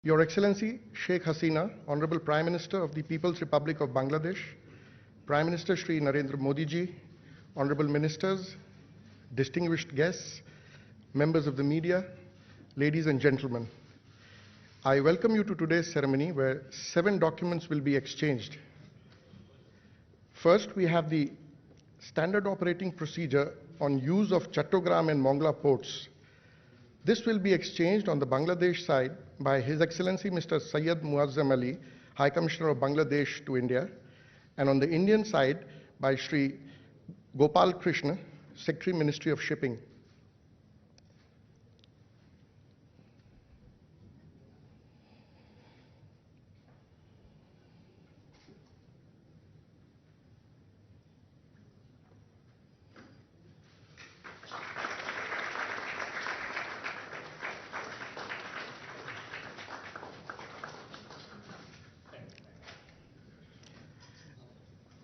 Your Excellency Sheikh Hasina, Honorable Prime Minister of the People's Republic of Bangladesh, Prime Minister Shri Naraindhra Modi ji, Honorable Ministers, distinguished guests, members of the media, ladies and gentlemen, I welcome you to today's ceremony where 7 documents will be exchanged. First, we have the standard operating procedure on use of Chattogram and Mongla ports. This will be exchanged on the Bangladesh side by His Excellency Mr. Syed Muazzam Ali, High Commissioner of Bangladesh to India, and on the Indian side by Shri Gopal Krishna, Secretary, Ministry of Shipping.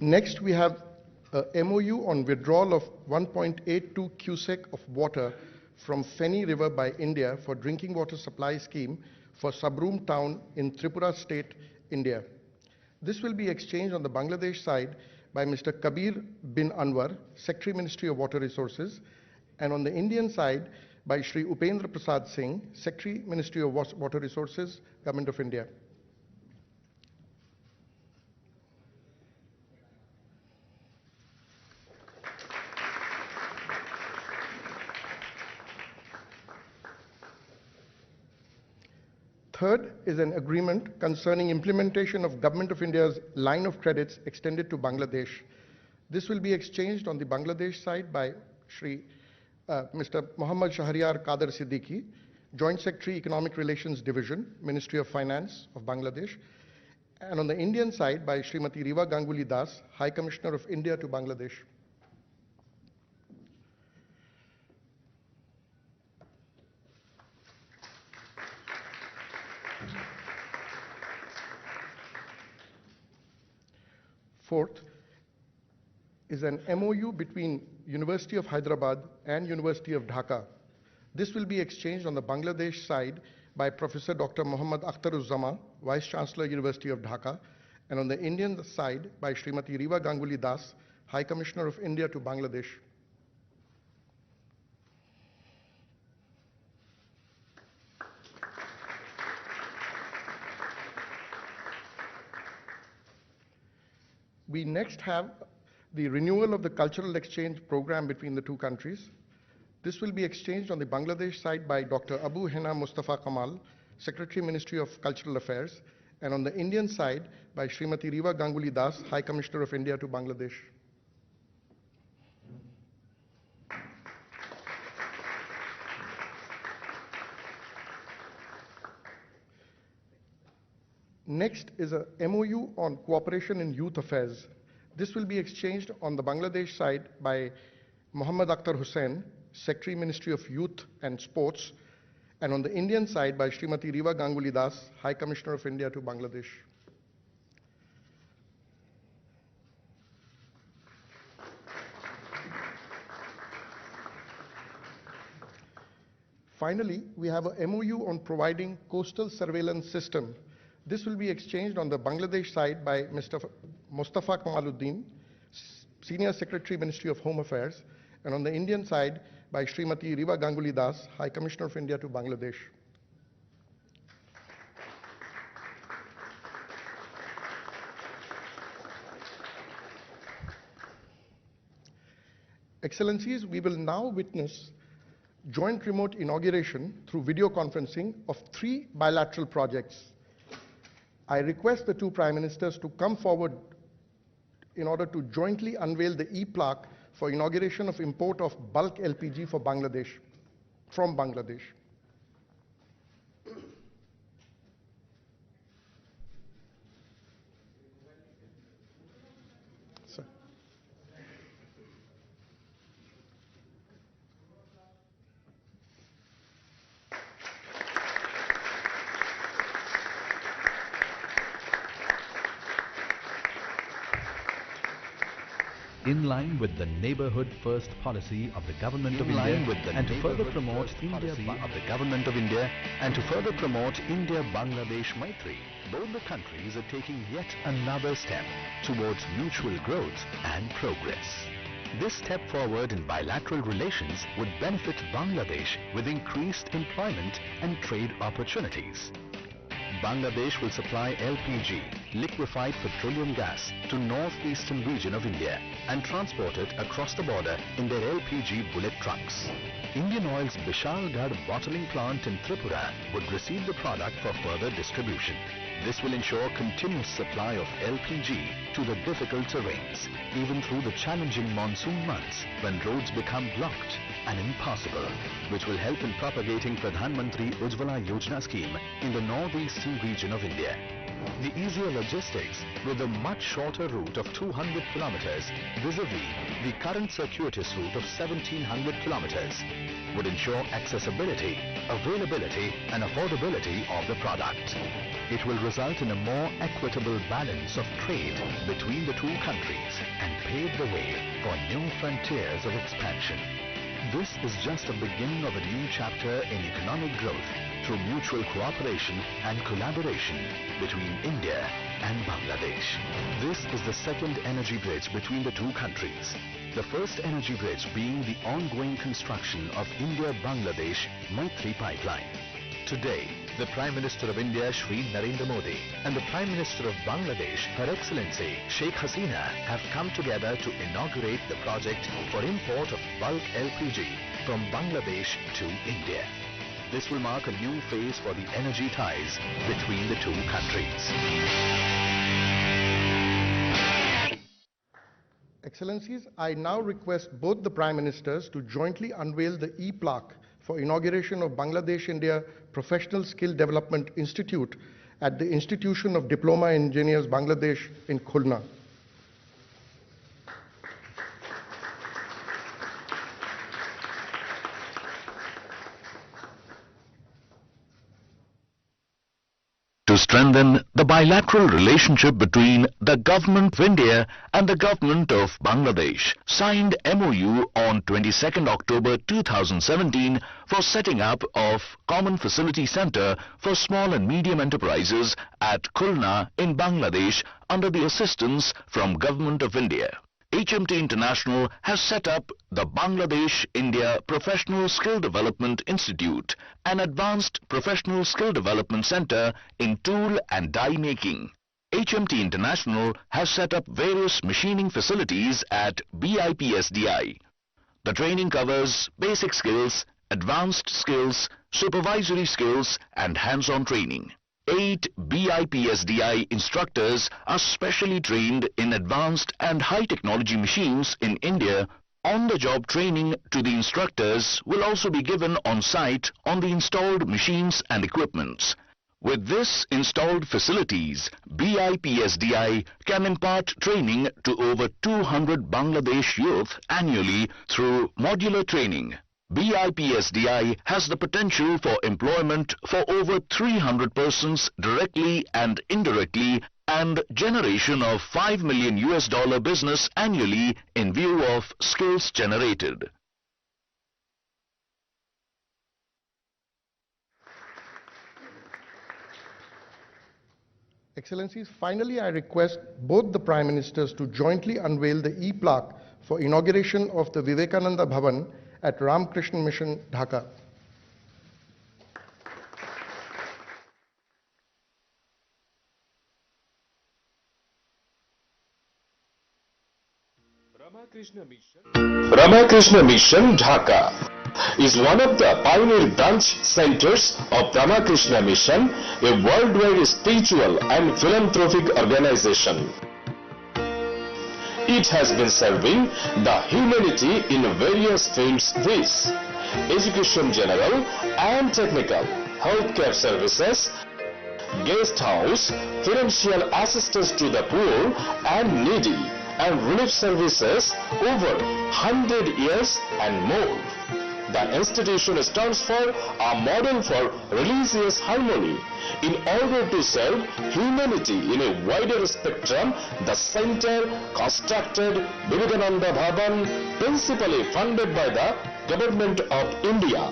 Next, we have a MOU on withdrawal of 1.82 cubic of water from Feni River by India for drinking water supply scheme for Sabroom town in Tripura state, India. This will be exchanged on the Bangladesh side by Mr. Kabir bin Anwar, Secretary, Ministry of Water Resources, and on the Indian side by Shri Upendra Prasad Singh, Secretary, Ministry of Water Resources, Government of India. Third is an agreement concerning implementation of Government of India's line of credits extended to Bangladesh. This will be exchanged on the Bangladesh side by Mr. Muhammad Shahryar Kader Siddiqui, Joint Secretary, Economic Relations Division, Ministry of Finance of Bangladesh, and on the Indian side by Srimati Riva Ganguly Das, High Commissioner of India to Bangladesh. Fourth is an MOU between University of Hyderabad and University of Dhaka. This will be exchanged on the Bangladesh side by Professor Dr. Muhammad Akhtaruzzama, Vice Chancellor, University of Dhaka, and on the Indian side by Srimati Riva Ganguly Das, High Commissioner of India to Bangladesh. We next have the renewal of the cultural exchange program between the two countries. This will be exchanged on the Bangladesh side by Dr. Abu Hena Mustafa Kamal, Secretary, Ministry of Cultural Affairs, and on the Indian side by Srimati Riva Ganguly Das, High Commissioner of India to Bangladesh. Next is a MOU on cooperation in youth affairs. This will be exchanged on the Bangladesh side by Muhammad Akhtar Hussain, Secretary, Ministry of Youth and Sports, and on the Indian side by Srimati Riva Ganguly Das, High Commissioner of India to Bangladesh. Finally, we have a MOU on providing coastal surveillance system. This will be exchanged on the Bangladesh side by Mr. Mustafa Kamaluddin, Senior Secretary, Ministry of Home Affairs, and on the Indian side by Srimati Riva Ganguly Das, High Commissioner of India to Bangladesh. Excellencies, we will now witness joint remote inauguration through video conferencing of 3 bilateral projects. I request the 2 Prime Ministers to come forward in order to jointly unveil the e-plaque for inauguration of import of bulk LPG for Bangladesh, from Bangladesh. Sir. in line with the neighborhood first policy of the government of India and to further promote India-Bangladesh Maitri, both the countries are taking yet another step towards mutual growth and progress. This step forward in bilateral relations would benefit Bangladesh with increased employment and trade opportunities. Bangladesh will supply LPG, liquefied petroleum gas, to northeastern region of India and transport it across the border in their LPG bullet trucks. Indian Oil's Bishalgarh bottling plant in Tripura would receive the product for further distribution. This will ensure continuous supply of LPG to the difficult terrains, even through the challenging monsoon months when roads become blocked and impossible, which will help in propagating Pradhan Mantri Ujjwala Yojana scheme in the northeastern region of India. The easier logistics with a much shorter route of 200 kilometers vis-a-vis the current circuitous route of 1700 kilometers would ensure accessibility, availability and affordability of the product. It will result in a more equitable balance of trade between the two countries and pave the way for new frontiers of expansion. This is just the beginning of a new chapter in economic growth through mutual cooperation and collaboration between India and Bangladesh. This is the second energy bridge between the two countries. The first energy bridge being the ongoing construction of India-Bangladesh Maitri pipeline. Today, the Prime Minister of India, Shri Naraindra Modi, and the Prime Minister of Bangladesh, Her Excellency Sheikh Hasina, have come together to inaugurate the project for import of bulk LPG from Bangladesh to India. This will mark a new phase for the energy ties between the two countries. Excellencies, I now request both the Prime Ministers to jointly unveil the e-plaque for inauguration of Bangladesh-India Professional Skill Development Institute at the Institution of Diploma Engineers, Bangladesh in Khulna. To strengthen the bilateral relationship between the Government of India and the Government of Bangladesh, signed MOU on 22nd October 2017 for setting up of Common Facility Center for Small and Medium Enterprises at Khulna in Bangladesh under the assistance from Government of India. HMT International has set up the Bangladesh-India Professional Skill Development Institute, an advanced professional skill development center in tool and die making. HMT International has set up various machining facilities at BIPSDI. The training covers basic skills, advanced skills, supervisory skills and hands-on training. 8 BIPSDI instructors are specially trained in advanced and high-technology machines in India. On-the-job training to the instructors will also be given on-site on the installed machines and equipments. With this installed facilities, BIPSDI can impart training to over 200 Bangladesh youth annually through modular training. BIPSDI has the potential for employment for over 300 persons directly and indirectly and generation of $5 million business annually in view of skills generated. Excellencies, finally I request both the Prime Ministers to jointly unveil the e-plaque for inauguration of the Vivekananda Bhavan at Ramakrishna Mission, Dhaka. Ramakrishna Mission, Dhaka is one of the pioneer branch centers of Ramakrishna Mission, a worldwide spiritual and philanthropic organization. It has been serving the humanity in various fields with education general and technical, healthcare services, guest house, financial assistance to the poor and needy, and relief services over 100 years and more. The institution stands for a model for religious harmony. In order to serve humanity in a wider spectrum, the center constructed Vivekananda Bhavan, principally funded by the Government of India.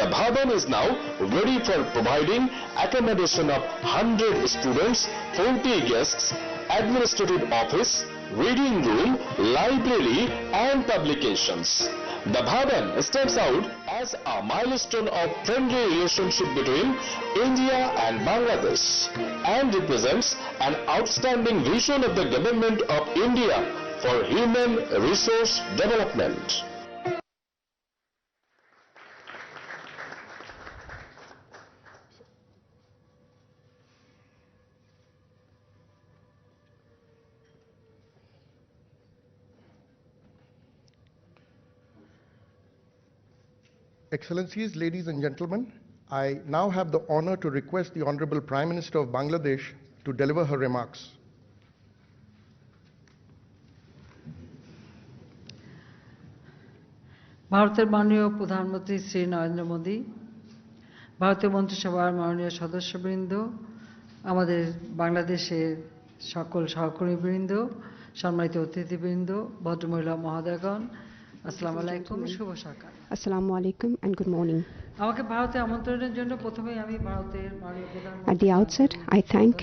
The Bhavan is now ready for providing accommodation of 100 students, 40 guests, administrative office, reading room, library and publications. The Bhavan stands out as a milestone of friendly relationship between India and Bangladesh and represents an outstanding vision of the Government of India for human resource development. Excellencies, ladies and gentlemen, I now have the honor to request the Honorable Prime Minister of Bangladesh to deliver her remarks. ভারতের মাননীয় প্রধানমন্ত্রী শ্রী নরেন্দ্র মোদী, ভারতীয় মন্ত্রিসভার মাননীয় সদস্যবৃন্দ, আমাদের বাংলাদেশের সকল সহকর্মীবৃন্দ, সম্মানিত অতিথিবৃন্দ, ভদ্রমহিলা মহোদয়গণ, আসসালামু আলাইকুম, শুভ সকাল। Assalamu alaikum and good morning. আমাকে ভারতে আমন্ত্রণের জন্য প্রথমেই আমি ভারতের মাননীয় প্রধানমন্ত্রী At the outset, I thank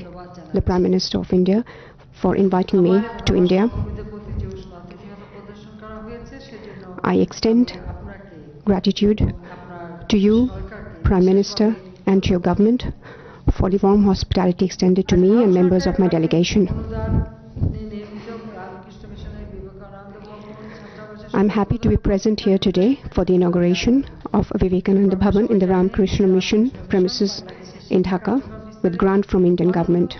the Prime Minister of India for inviting me to India. I extend gratitude to you, Prime Minister, and to your government for the warm hospitality extended to me and members of my delegation. I'm happy to be present here today for the inauguration of Vivekananda Bhavan in the Ramakrishna Mission premises in Dhaka with grant from Indian government.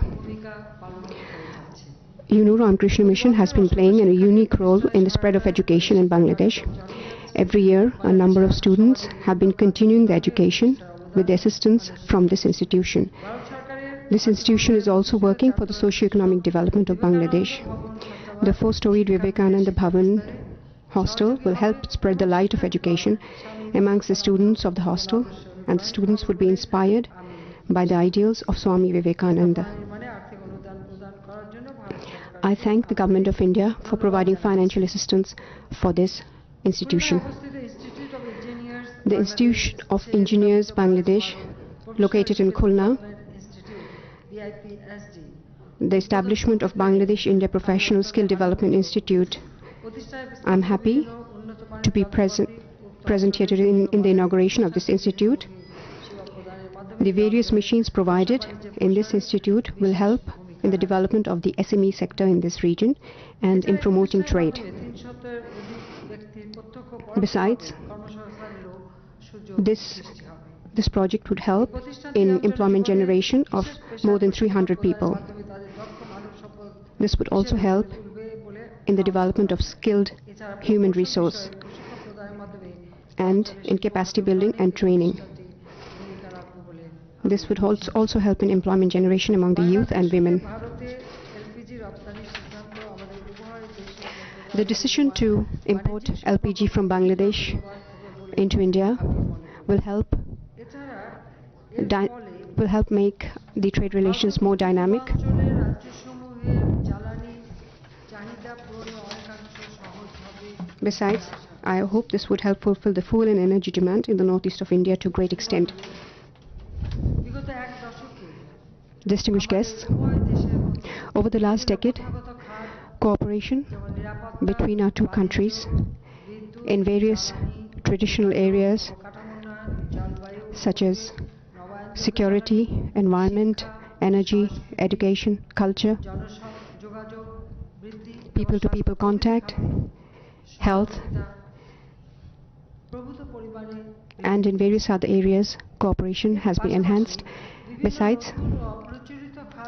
You know, Ramakrishna Mission has been playing a unique role in the spread of education in Bangladesh. Every year, a number of students have been continuing their education with the assistance from this institution. This institution is also working for the socio-economic development of Bangladesh. The four-storied Vivekananda Bhavan hostel will help spread the light of education amongst the students of the hostel, and the students would be inspired by the ideals of Swami Vivekananda. I thank the Government of India for providing financial assistance for this institution. The Institute of Engineers Bangladesh, located in Khulna, the establishment of Bangladesh India Professional Skill Development Institute. I'm happy to be present here today in the inauguration of this institute. The various machines provided in this institute will help in the development of the SME sector in this region and in promoting trade. Besides, this project would help in employment generation of more than 300 people. This would also help in the development of skilled human resource and in capacity building and training. This would also help in employment generation among the youth and women. The decision to import LPG from Bangladesh into India will help make the trade relations more dynamic. Besides, I hope this would help fulfill the fuel and energy demand in the northeast of India to a great extent. Distinguished guests, over the last decade, cooperation between our two countries in various traditional areas such as security, environment, energy, education, culture, people-to-people contact, health, and in various other areas, cooperation has been enhanced. Besides,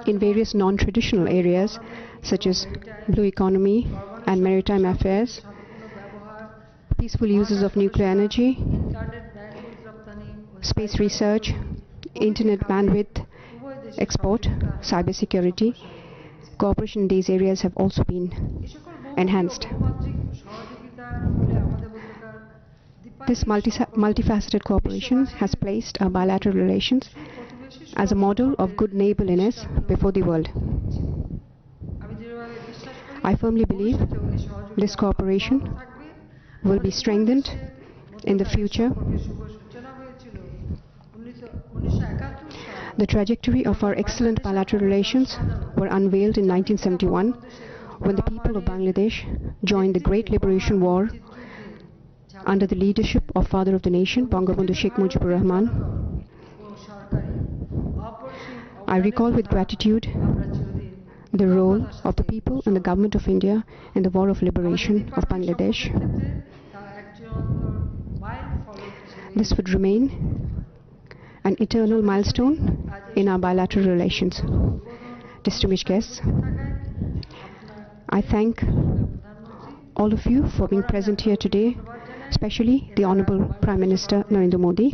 in various non-traditional areas such as blue economy and maritime affairs, peaceful uses of nuclear energy, space research, internet bandwidth export, cybersecurity, cooperation in these areas have also been enhanced. This multifaceted cooperation has placed our bilateral relations as a model of good neighborliness before the world. I firmly believe this cooperation will be strengthened in the future. The trajectory of our excellent bilateral relations were unveiled in 1971 when the people of Bangladesh joined the Great Liberation War under the leadership of Father of the Nation, Bangabandhu Sheikh Mujibur Rahman. I recall with gratitude the role of the people and the government of India in the war of liberation of Bangladesh. This would remain an eternal milestone in our bilateral relations. Distinguished guests, I thank all of you for being present here today, especially the Honorable Prime Minister Naraindra Modi.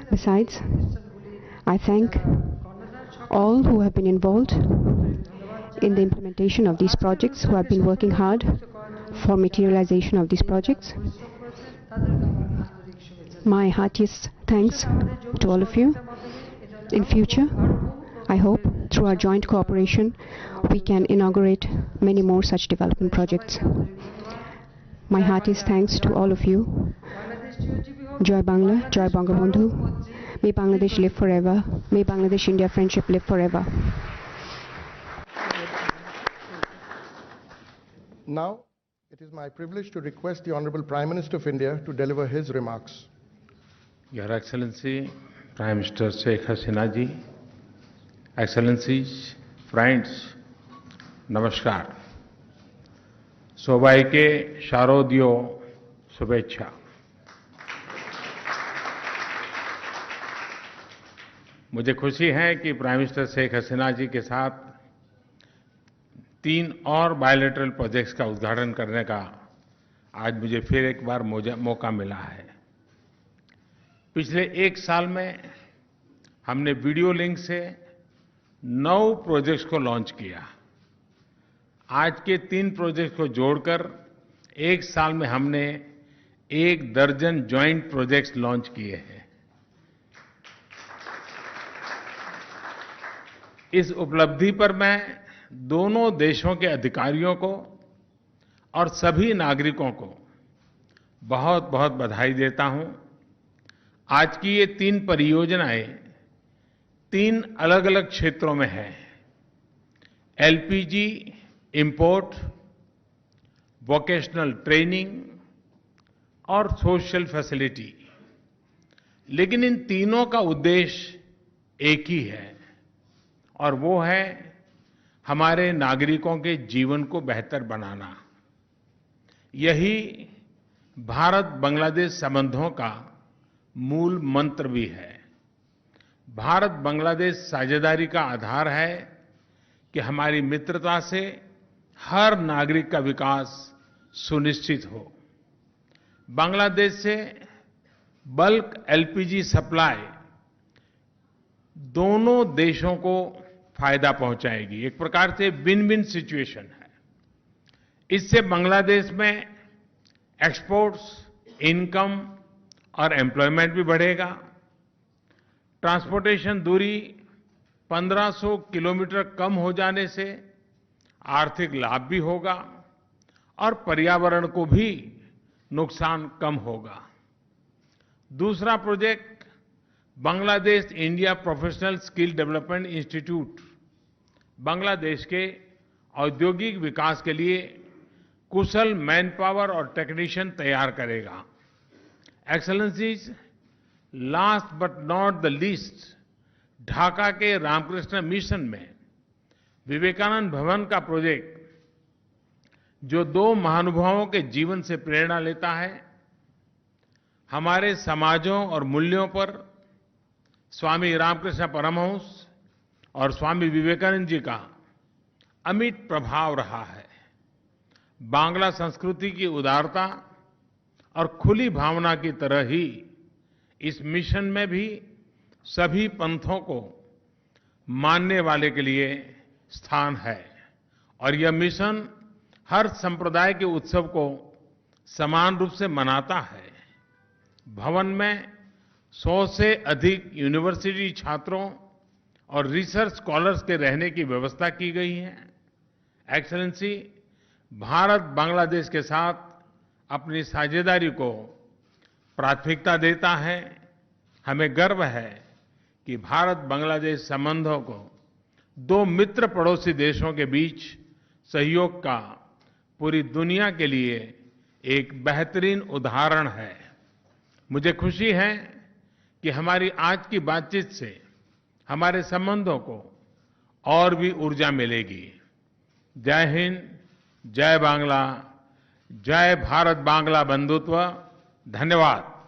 Besides, I thank all who have been involved in the implementation of these projects, who have been working hard for materialization of these projects. My heartiest thanks to all of you. In future, I hope through our joint cooperation, we can inaugurate many more such development projects. My heartiest thanks to all of you. Joy Bangla, Joy Bangabandhu. May Bangladesh live forever. May Bangladesh-India friendship live forever. Now, it is my privilege to request the Honorable Prime Minister of India to deliver his remarks. Your Excellency, Prime Minister Sheikh Hasina ji, Excellencies, friends, Namaskar. Sobaike Sharodyo Shubhecha. मुझे खुशी है कि prime minister Sheikh Hasina जी के साथ 3 और bilateral projects का उद्घाटन करने का आज मुझे फिर एक बार मौका मिला है। पिछले 1 साल में हमने वीडियो लिंक से 9 प्रोजेक्ट्स को लॉन्च किया। आज के 3 प्रोजेक्ट्स को जोड़कर 1 साल में हमने 1 दर्जन जॉइंट प्रोजेक्ट्स लॉन्च किए हैं। इस उपलब्धि पर मैं दोनों देशों के अधिकारियों को और सभी नागरिकों को बहुत बहुत बधाई देता हूं। आज की ये 3 परियोजनाएं 3 अलग-अलग क्षेत्रों में हैं। एलपीजी इंपोर्ट, वोकेशनल ट्रेनिंग और सोशल फैसिलिटी। लेकिन इन तीनों का उद्देश्य एक ही है और वो है हमारे नागरिकों के जीवन को बेहतर बनाना। यही भारत बांग्लादेश संबंधों का मूल मंत्र भी है। भारत बांग्लादेश साझेदारी का आधार है कि हमारी मित्रता से हर नागरिक का विकास सुनिश्चित हो। बांग्लादेश से बल्क एलपीजी सप्लाई दोनों देशों को फायदा पहुंचाएगी। एक प्रकार से विन विन सिचुएशन है। इससे बांग्लादेश में एक्सपोर्ट्स, इनकम और एम्प्लॉयमेंट भी बढ़ेगा। ट्रांसपोर्टेशन दूरी 1500 किलोमीटर कम हो जाने से आर्थिक लाभ भी होगा और पर्यावरण को भी नुकसान कम होगा। दूसरा project Bangladesh India professional skill development institute Bangladesh के औद्योगिक विकास के लिए कुशल मैन पावर और टेक्नीशियन तैयार करेगा। Excellencies, last but not the least, Dhaka के रामकृष्ण मिशन में विवेकानंद भवन का प्रोजेक्ट जो 2 महानुभावों के जीवन से प्रेरणा लेता है, हमारे समाजों और मूल्यों पर स्वामी रामकृष्ण परमहंस और स्वामी विवेकानंद जी का अमिट प्रभाव रहा है। बांग्ला संस्कृति की उदारता और खुली भावना की तरह ही इस मिशन में भी सभी पंथों को मानने वाले के लिए स्थान है और यह मिशन हर संप्रदाय के उत्सव को समान रूप से मनाता है। भवन में 100 से अधिक यूनिवर्सिटी छात्रों और रिसर्च स्कॉलर्स के रहने की व्यवस्था की गई है। एक्सेलेंसी, भारत बांग्लादेश के साथ अपनी साझेदारी को प्राथमिकता देता है। हमें गर्व है कि भारत बांग्लादेश संबंधों को दो मित्र पड़ोसी देशों के बीच सहयोग का पूरी दुनिया के लिए एक बेहतरीन उदाहरण है। मुझे खुशी है कि हमारी आज की बातचीत से हमारे संबंधों को और भी ऊर्जा मिलेगी। जय हिंद, जय बांग्ला, जय भारत बांग्ला बंधुत्व। धन्यवाद।